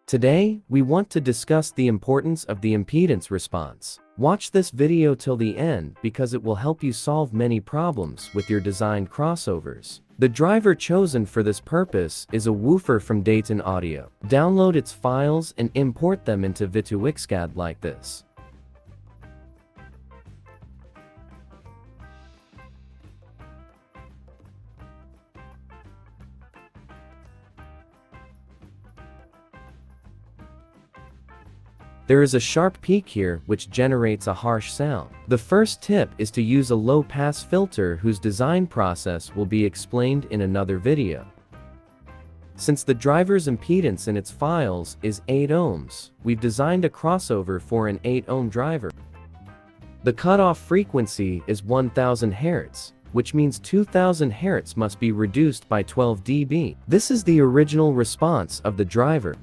Today, we want to discuss the importance of the impedance response. Watch this video till the end because it will help you solve many problems with your designed crossovers. The driver chosen for this purpose is a woofer from Dayton Audio. Download its files and import them into VituXCAD like this. There is a sharp peak here which generates a harsh sound. The first tip is to use a low-pass filter whose design process will be explained in another video. Since the driver's impedance in its files is 8 ohms, we've designed a crossover for an 8 ohm driver. The cutoff frequency is 1000 Hz, which means 2000 Hz must be reduced by 12 dB. This is the original response of the driver.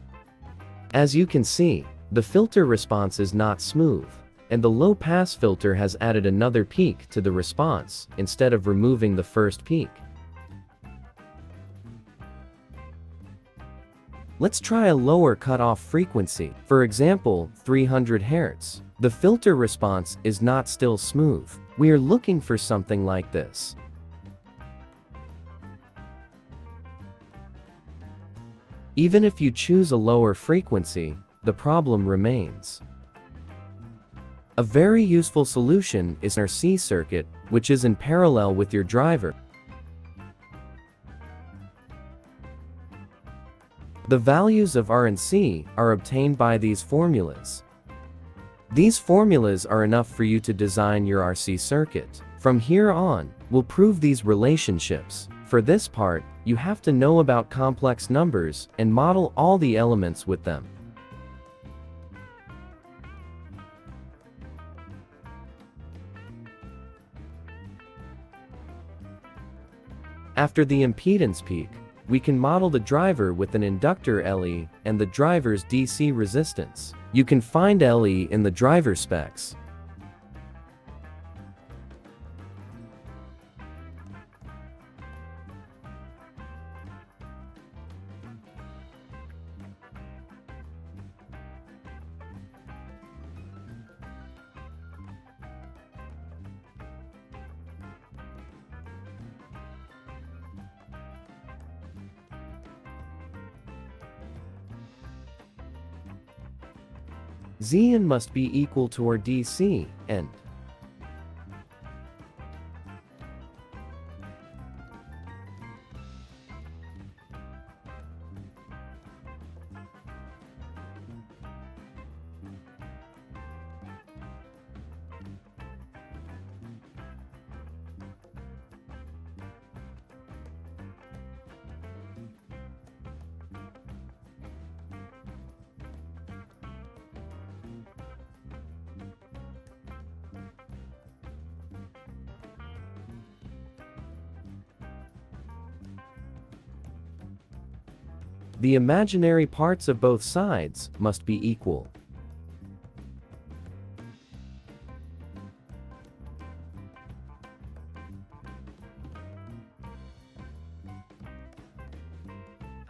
As you can see, the filter response is not smooth, and the low-pass filter has added another peak to the response instead of removing the first peak. Let's try a lower cutoff frequency, for example, 300 Hz. The filter response is not still smooth. We are looking for something like this. Even if you choose a lower frequency, the problem remains. A very useful solution is an RC circuit, which is in parallel with your driver. The values of R and C are obtained by these formulas. These formulas are enough for you to design your RC circuit. From here on, we'll prove these relationships. For this part, you have to know about complex numbers and model all the elements with them. After the impedance peak, we can model the driver with an inductor LE and the driver's DC resistance. You can find LE in the driver specs. Zn must be equal to our DC, and the imaginary parts of both sides must be equal.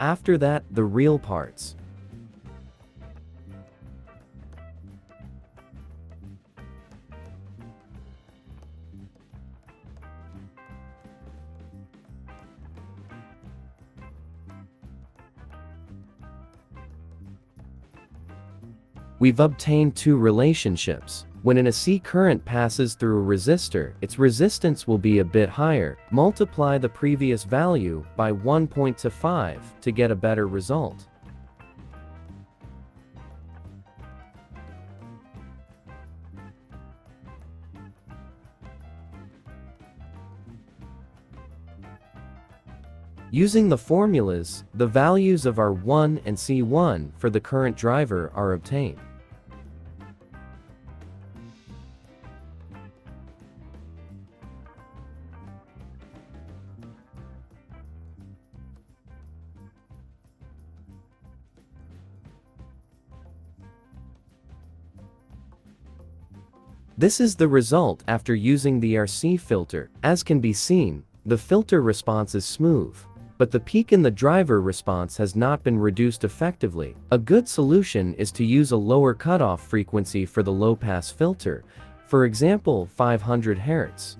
After that, the real parts. We've obtained two relationships. When an AC current passes through a resistor, its resistance will be a bit higher. Multiply the previous value by 1.25 to get a better result. Using the formulas, the values of R1 and C1 for the current driver are obtained. This is the result after using the RC filter. As can be seen, the filter response is smooth. but the peak in the driver response has not been reduced effectively. A good solution is to use a lower cutoff frequency for the low-pass filter, for example 500 Hz.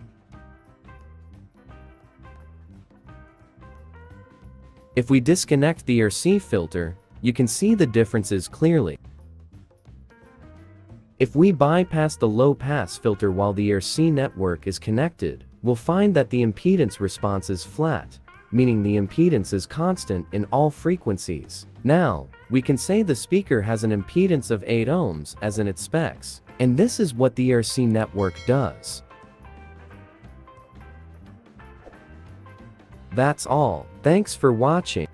If we disconnect the RC filter, you can see the differences clearly. If we bypass the low-pass filter while the RC network is connected, we'll find that the impedance response is flat, meaning the impedance is constant in all frequencies. Now, we can say the speaker has an impedance of 8 ohms as in its specs, and this is what the RC network does. That's all. Thanks for watching.